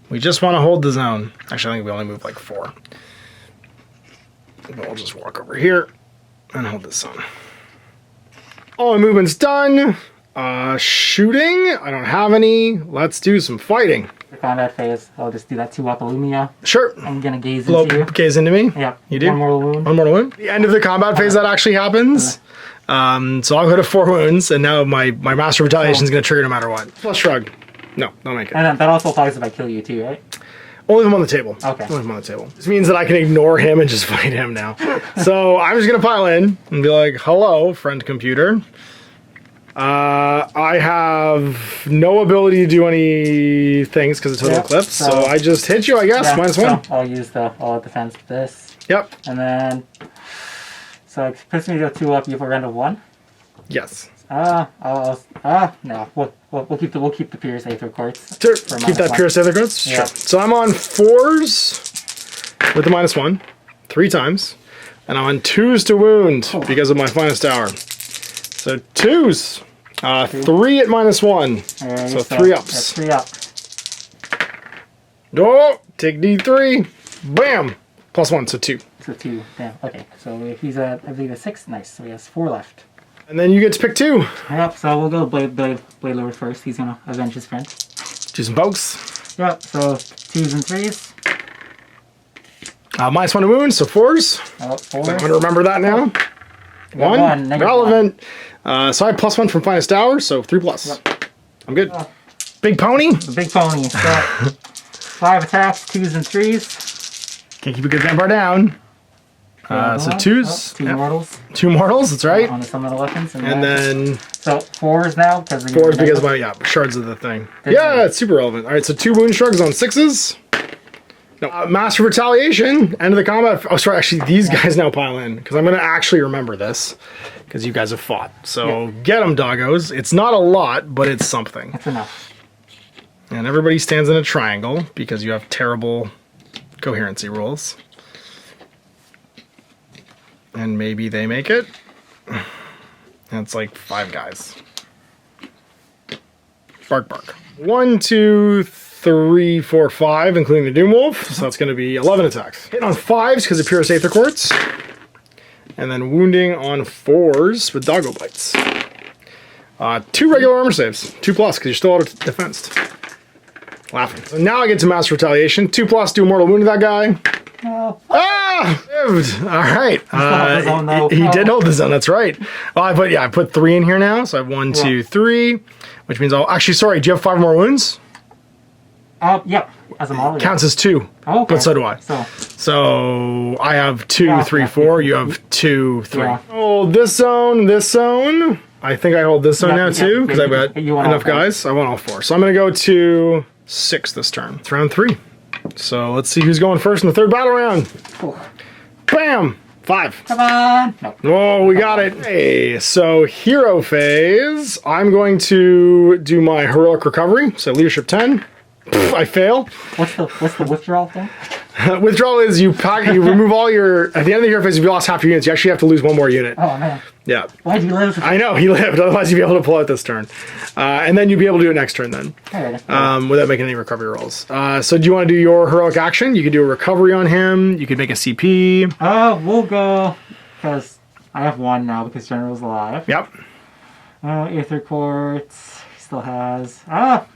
we just want to hold the zone. Actually, I think we only move like 4. But we'll just walk over here and hold this zone. All my movement's done. Shooting, I don't have any. Let's do some fighting.
the combat phase, I'll just do that 2-up Illumia.
Sure.
I'm gonna gaze into you.
Gaze into me?
Yeah.
You do?
1 more wound.
1 more wound? The end of the combat phase that actually happens. So I'll go to 4 wounds, and now my Master Retaliation is going to trigger no matter what. Plus Shrug. No, don't make it.
And that also applies if I kill you too, right?
Only if I'm on the table.
Okay.
Only if I'm on the table. This means that I can ignore him and just fight him now. So I'm just going to pile in and be like, hello, friend computer. I have no ability to do any things because of Total Eclipse, so I just hit you, I guess,
yeah,
-1.
So I'll use the all defense for this.
Yep.
And then, so it puts me to a 2-up. You have a round of 1.
Yes.
No. We'll keep the Pierce Aether Quartz.
Sure. Keep that Pierce Aether Quartz?
Yeah.
Sure. So I'm on 4s with the -1 3 times, and I'm on 2s to wound because of my finest hour. So 2s. 3 at -1.
Right,
so 3 ups.
That's 3 up.
Oh, take D3. Bam. +1, so 2.
So 2. Damn. Okay. So he's at, I believe, a 6. Nice. So he has 4 left.
And then you get to pick 2.
Yep. So we'll go Blade Lord first. He's gonna avenge his friend.
Do some pokes.
Yep. So 2s and 3s.
-1 to wound, so 4s.
Oh, 4s.
I'm gonna remember that now. 1. Relevant. So I have +1 from finest hour, so 3+. Yep. I'm good. Big pony.
The big pony. So 5 attacks, 2s and 3s.
Can't keep a good vampire down. So 2s.
2 mortals.
2 mortals, that's right.
On some of the weapons.
And then
so 4s now because
4s because of my shards of the thing. Yeah, it's super relevant. All right, so 2 wound shrugs on 6s. No, Master Retaliation, end of the combat. Oh, sorry, actually, these guys now pile in, because I'm going to actually remember this, because you guys have fought. So get them, doggos. It's not a lot, but it's something.
That's enough.
And everybody stands in a triangle, because you have terrible coherency rules. And maybe they make it. That's like 5 guys. Bark, bark. 1, 2, 3, 4, 5, including the Doom Wolf. So that's going to be 11 attacks. Hitting on 5s because of Pure Aether Quartz. And then wounding on 4s with Doggo Bites. 2 regular armor saves. 2+ because you're still out of defensed. Laughing. So now I get to Master Retaliation. 2+, do a mortal wound to that guy.
No.
Ah! Lived. All right.
He
did hold the zone. That's right. Oh, I put 3 in here now. So I have 1, 2, 3, which means I'll actually. Sorry. Do you have 5 more wounds?
Yep. As a model.
Counts as 2.
Oh, okay.
But so do I. So I have 2, 3, 4. You have 2, 3.
Yeah.
Hold this zone. This zone. I think I hold this zone now too because I've got enough guys. I want all 4. So I'm gonna go to 6 this turn. It's round 3. So let's see who's going first in the 3rd battle round. Bam! 5.
Come on! No.
Oh, we got it. Hey, so hero phase. I'm going to do my heroic recovery. So leadership 10. I fail.
What's the withdrawal thing?
Withdrawal is you remove all your, at the end of the hero phase, if you lost half your units, you actually have to lose 1 more unit.
Oh, man.
Yeah.
Why'd you live?
I know, he lived. Otherwise, you'd be able to pull out this turn. And then you'd be able to do it next turn then. Without making any recovery rolls. So do you want to do your heroic action? You could do a recovery on him. You could make a CP.
We'll go, because I have 1 now because General's alive.
Yep.
Aether Quartz. Still has.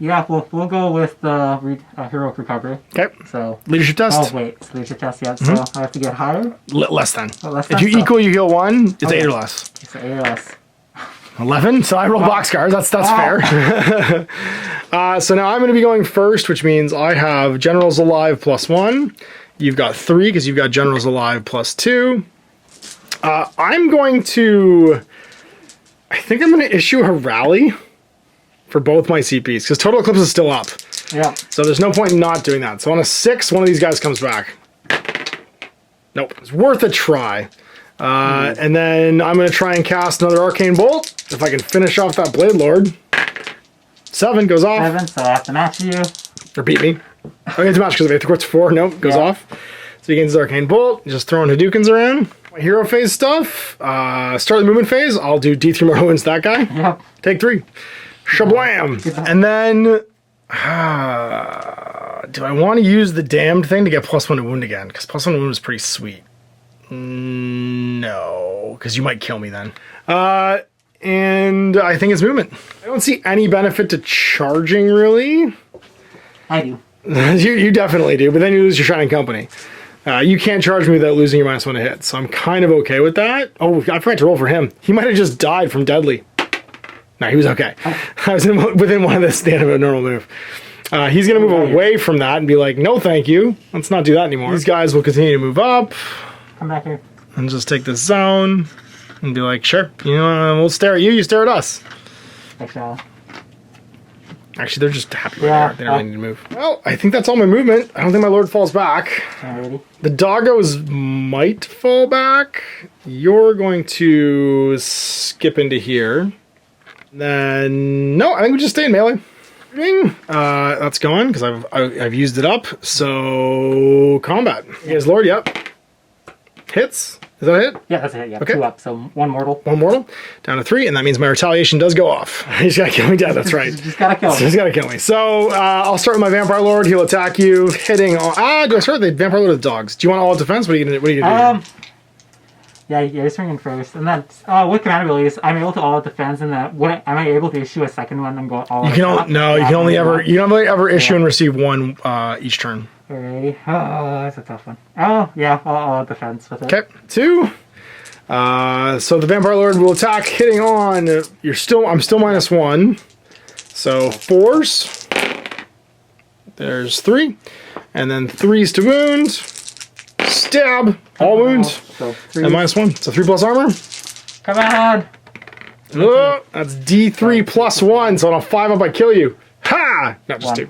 Yeah. We'll go with the Heroic Recovery.
Okay.
So
leadership test.
Oh wait, it's leadership test. Yeah. So I have to get higher.
Less than.
Less
If
than,
you equal, you heal 1. It's 8 or less.
It's 8 or less.
11. So I roll boxcars. That's fair. So now I'm going to be going first, which means I have Generals Alive +1. You've got 3 because you've got Generals Alive +2. I'm going to. I think I'm going to issue a rally for both my CPs because Total Eclipse is still up.
Yeah.
So there's no point in not doing that. So on a 6, one of these guys comes back. Nope. It's worth a try. And then I'm going to try and cast another Arcane Bolt. If I can finish off that Blade Lord. 7 goes off.
7, so I have to match you.
Or beat me. I get to match because of Aether Quartz 4. Nope, goes off. So he gains his Arcane Bolt. Just throwing Hadoukens around. My hero phase stuff. Start the movement phase. I'll do D3 mortal wounds to that guy.
Yep.
Take 3. Shablam. And then... do I want to use the damned thing to get +1 to wound again? Because +1 to wound is pretty sweet. No, because you might kill me then. And I think it's movement. I don't see any benefit to charging, really.
I do.
you definitely do, but then you lose your Shining Company. You can't charge me without losing your -1 to hit, so I'm kind of okay with that. Oh, I forgot to roll for him. He might have just died from Deadly. No, he was okay. I was within one of the end of a normal move. He's going to move away from that and be like, no, thank you. Let's not do that anymore. These guys will continue to move up.
Come back here.
And just take this zone and be like, sure, you know, we'll stare at you, you stare at us. Actually, they're just happy where they are. They don't really need to move. Well, I think that's all my movement. I don't think my Lord falls back.
Alrighty.
The doggos might fall back. You're going to skip into here. Then, no, I think we just stay in melee. That's gone because I've used it up. So, combat. You guys, Lord, yep. Hits. Is that a hit?
Yeah, that's a hit. Yeah,
okay.
2 up, so 1 mortal.
1 mortal, down to 3, and that means my retaliation does go off. He's got to kill me dead, that's right.
He's got to kill me.
He's got to kill me. So I'll start with my Vampire Lord. He'll attack you, hitting on... do I start with the Vampire Lord or the dogs? Do you want all defense? What are you going to do?
Yeah, you're swinging first. And then with command abilities, I'm able to all out defense, and am I able to issue a second one and go all out?
You can only ever issue and receive 1 each turn.
Alrighty. Oh, that's a tough one. Oh, yeah, all out defense with it.
Okay, 2. So the Vampire Lord will attack, hitting on. I'm still -1. So 4s. There's 3, and then 3s to wound. Stab. All wounds.
So
and -1. So 3 plus armor.
Come on.
That's D3 +1. So on a 5 up, I kill you. Ha! Not just 2.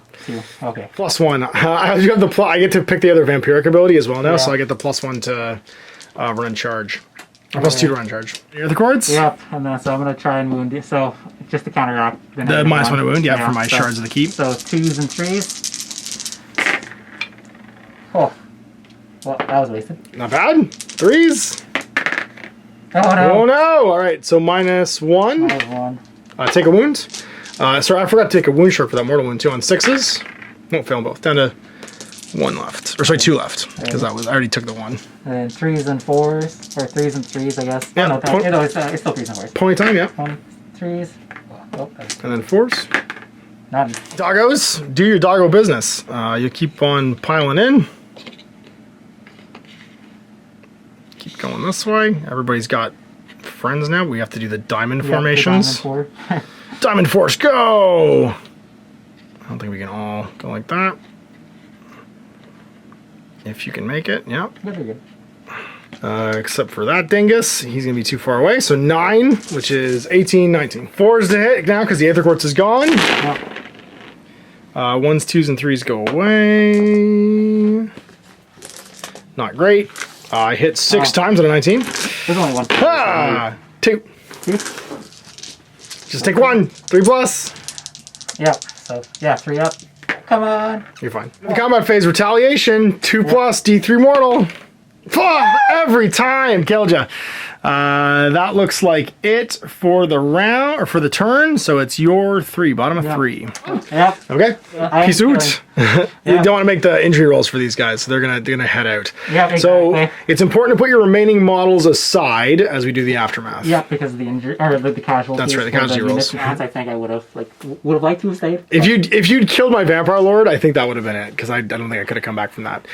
Okay.
+1. I get to pick the other vampiric ability as well now, so I get the +1 to run charge. Or +2 to run charge. Your other chords?
Yep. And then so I'm gonna try and wound you. So just to counteract
the -1 to wound. Yeah, for my shards of the keep.
So 2s and 3s. Oh. Well, that was wasted.
Not bad. 3s.
Oh no.
Oh no! All right, so -1.
-1.
Take a wound. Sorry, I forgot to take a wound short for that mortal wound too on 6s. Won't fail them both. Down to 1 left. Or sorry, 2 left. Because I already took the 1.
And then 3s and 4s. Or 3s and 3s, I guess.
Yeah,
no, it's still 3s and 4s.
Pony time, yeah.
3s. Oh,
and then 4s.
None.
Doggos, do your doggo business. You keep on piling in. Keep going this way. Everybody's got friends now. We have to do the diamond formations.
The
Diamond Force, go! I don't think we can all go like that. If you can make it, yeah.
Very good.
Except for that dingus. He's going to be too far away. So 9, which is 18, 19. 4s to hit now because the Aether Quartz is gone.
Yep.
1s, 2s, and 3s go away. Not great. I hit 6 times on a 19.
There's only 1.
2. Just take 1. 3 plus.
Yep. So, yeah, 3 up. Come on.
You're fine. The combat phase, retaliation. 2 plus, D3 mortal. Every time. Killed ya. That looks like it for the round, or for the turn. So it's your 3, bottom of 3.
Yep.
Okay. Peace out. You don't want to make the injury rolls for these guys, so they're gonna head out.
Yeah, exactly.
So it's important to put your remaining models aside as we do the aftermath.
Yeah, because of the injury or the casualties.
That's right, the casualty rolls.
I think I would have liked to have stayed.
If you'd killed my Vampire Lord, I think that would have been it, because I don't think I could have come back from that.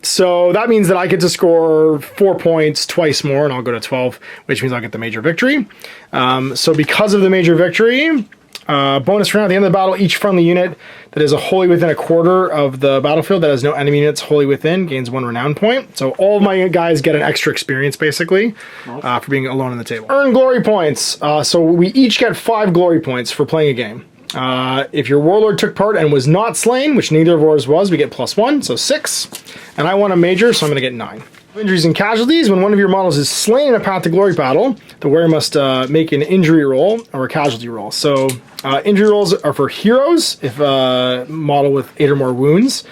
So that means that I get to score 4 points twice more, and I'll go to 12, which means I'll get the major victory. So because of the major victory, bonus round at the end of the battle, each friendly unit that is wholly within a quarter of the battlefield that has no enemy units wholly within gains 1 renown point. So all of my guys get an extra experience, basically, for being alone on the table. Earn glory points. So we each get 5 glory points for playing a game. If your warlord took part and was not slain, which neither of ours was, we get +1, so 6. And I won a major, so I'm going to get 9. Injuries and casualties. When one of your models is slain in a Path to Glory battle, the wearer must make an injury roll or a casualty roll. So injury rolls are for heroes, if a model with 8 or more wounds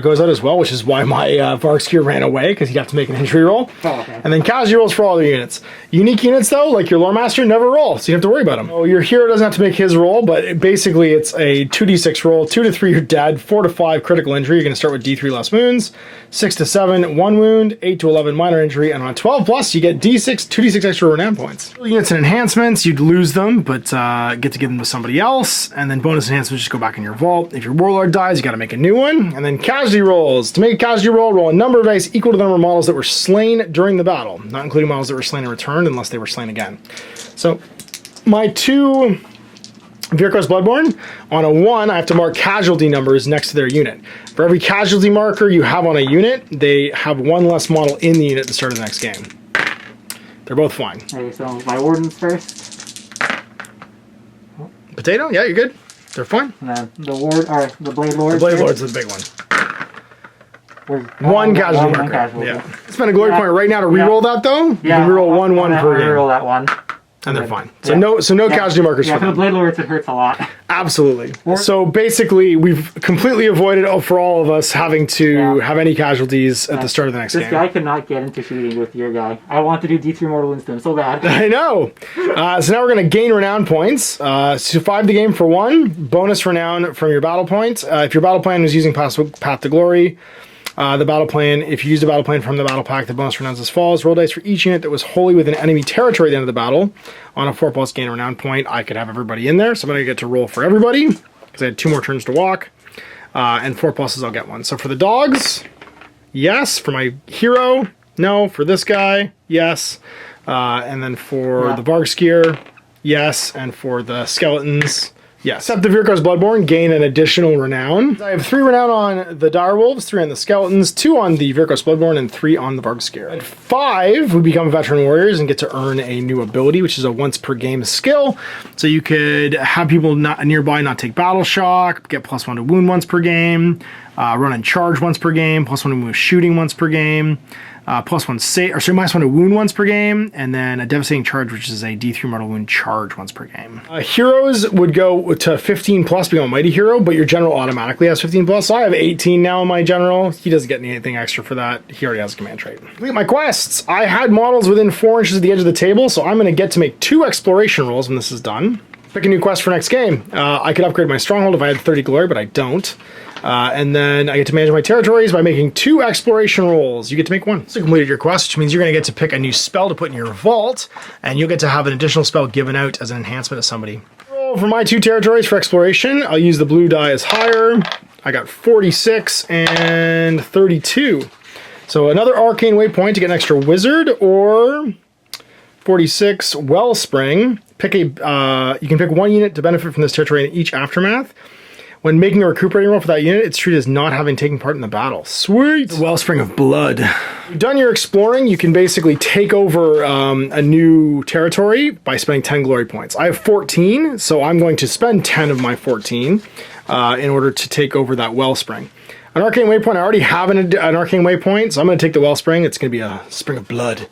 goes out as well, which is why my Vargskier ran away, because he'd have to make an injury roll.
Oh, okay.
And then casualty rolls for all other units. Unique units, though, like your Lore Master, never roll, so you don't have to worry about them. So your hero doesn't have to make his roll, but basically it's a 2d6 roll. 2 to 3, you're dead. 4 to 5, critical injury. You're going to start with D3 less wounds. 6 to 7, 1 wound. 8 to 11, minor injury. And on 12 plus, you get D6, 2d6 extra renown points. Units and enhancements, you'd lose them, but get to give them to somebody else. And then bonus enhancements just go back in your vault. If your warlord dies, you got to make a new one. And then casualty rolls. To make a casualty roll a number of dice equal to the number of models that were slain during the battle, not including models that were slain and returned unless they were slain again. So my 2 Virkos Bloodborne, on a 1, I have to mark casualty numbers next to their unit. For every casualty marker you have on a unit, they have 1 less model in the unit at the start of the next game. They're both fine.
Okay, so my wardens first.
Potato? Yeah, you're good. They're fine.
And then the Blade Lords.
The Blade Lords is the big one.
One
casualty marker.
casualty.
Yeah. Spend a glory point right now to reroll that, though. You can reroll 1/1 per game.
Reroll that one.
And they're fine. So no casualty markers for
them.
them.
For the Blade Lords, it hurts a lot.
Absolutely. So basically, we've completely avoided, for all of us, having to have any casualties at the start of the next game.
This guy could not get into shooting with your guy. I want to do D3 mortal wounds to him so bad.
I know. So now we're going to gain renown points. Survive the game for 1. Bonus renown from your battle point. If your battle plan was using Path to Glory, the battle plan, if you used a battle plan from the battle pack, the bonus renowns as follows. Roll dice for each unit that was wholly within enemy territory at the end of the battle. On a 4 plus gain a renown point, I could have everybody in there. So I'm going to get to roll for everybody, because I had 2 more turns to walk. And 4 pluses, I'll get 1. So for the dogs, yes. For my hero, no. For this guy, yes. And then for the Vargskier, yes. And for the skeletons, yes. Except the Virkos Bloodborne gain an additional renown. I have 3 renown on the Direwolves, 3 on the Skeletons, 2 on the Virkos Bloodborne, and 3 on the Vargskier. At 5, we become Veteran Warriors and get to earn a new ability, which is a once per game skill. So you could have people nearby not take battle shock, get +1 to wound once per game, run and charge once per game, +1 to move shooting once per game, -1 to wound once per game, and then a devastating charge, which is a D3 mortal wound charge once per game. Heroes would go to 15 plus being a mighty hero, but your general automatically has 15 plus. So I have 18 now in my general. He doesn't get anything extra for that. He already has a command trait. Complete my quests. I had models within 4 inches of the edge of the table, so I'm going to get to make 2 exploration rolls when this is done. Pick a new quest for next game. I could upgrade my stronghold if I had 30 glory, but I don't. And then I get to manage my territories by making 2 exploration rolls. You get to make 1. So you completed your quest, which means you're going to get to pick a new spell to put in your vault, and you'll get to have an additional spell given out as an enhancement to somebody. For my 2 territories for exploration, I'll use the blue die as higher. I got 46 and 32. So another arcane waypoint to get an extra wizard, or 46 Wellspring. You can pick 1 unit to benefit from this territory in each aftermath. When making a recuperating roll for that unit, it's treated as not having taken part in the battle. Sweet! The Wellspring of Blood. You've done your exploring, you can basically take over a new territory by spending 10 glory points. I have 14, so I'm going to spend 10 of my 14 in order to take over that Wellspring. An Arcane Waypoint, I already have an Arcane Waypoint, so I'm going to take the Wellspring. It's going to be a Spring of Blood.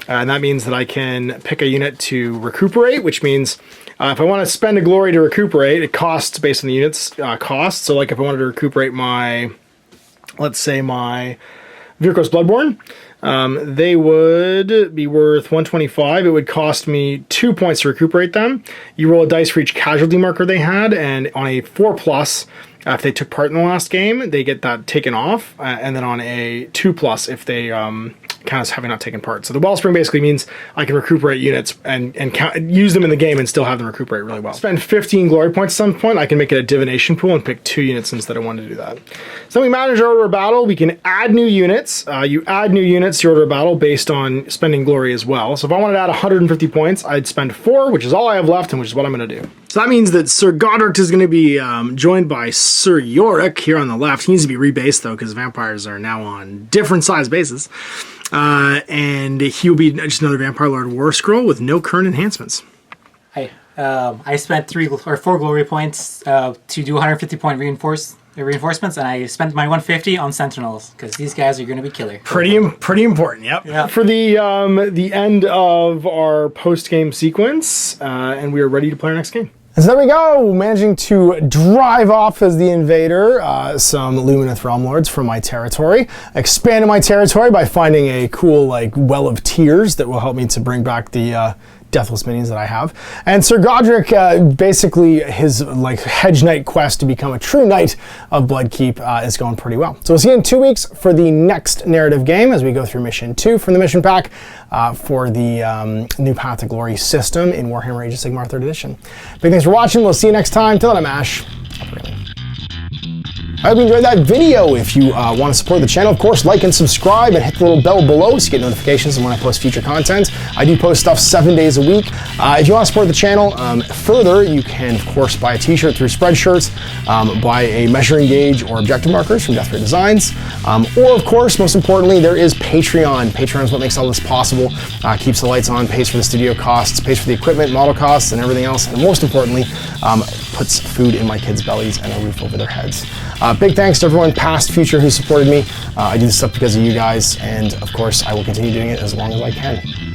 And that means that I can pick a unit to recuperate, which means if I want to spend a glory to recuperate, it costs based on the unit's cost. So like if I wanted to recuperate my, let's say my Virkos Bloodborne, They would be worth 125. It would cost me 2 points to recuperate them. You roll a dice for each casualty marker they had, and on a 4+, if they took part in the last game, they get that taken off, and then on a 2+, if they count as having not taken part. So the Wellspring basically means I can recuperate units and use them in the game and still have them recuperate really well. Spend 15 glory points at some point. I can make it a divination pool and pick 2 units instead of 1 to do that. So we manage our order of battle. We can add new units. You add new units to your order of battle based on spending glory as well. So if I wanted to add 150 points, I'd spend 4, which is all I have left and which is what I'm going to do. So that means that Sir Godric is going to be joined by Sir Yorick here on the left. He needs to be rebased though, because vampires are now on different size bases. And he'll be just another Vampire Lord War Scroll with no current enhancements.
I spent 3 or 4 glory points to do 150 point reinforcements, and I spent my 150 on Sentinels because these guys are going to be killer.
Pretty important. Yep. For the end of our post game sequence, and we are ready to play our next game. And so there we go, managing to drive off as the invader some Lumineth Realm Lords from my territory. Expanded my territory by finding a cool well of tears that will help me to bring back the deathless minions that I have. And Sir Godric, basically his hedge knight quest to become a true knight of Bloodkeep is going pretty well. So we'll see you in 2 weeks for the next narrative game as we go through mission 2 from the mission pack for the new Path to Glory system in Warhammer Age of Sigmar 3rd Edition. Big thanks for watching. We'll see you next time. Till then, I'm Ash. I hope you enjoyed that video. If you want to support the channel, of course, like and subscribe and hit the little bell below so you get notifications when I post future content. I do post stuff 7 days a week. If you want to support the channel further, you can, of course, buy a t-shirt through Spreadshirts, buy a measuring gauge or objective markers from Death Ray Designs, or, of course, most importantly, there is Patreon. Patreon is what makes all this possible, keeps the lights on, pays for the studio costs, pays for the equipment, model costs, and everything else, and most importantly, puts food in my kids' bellies and a roof over their heads. Big thanks to everyone, past, future, who supported me. I do this stuff because of you guys, and of course, I will continue doing it as long as I can.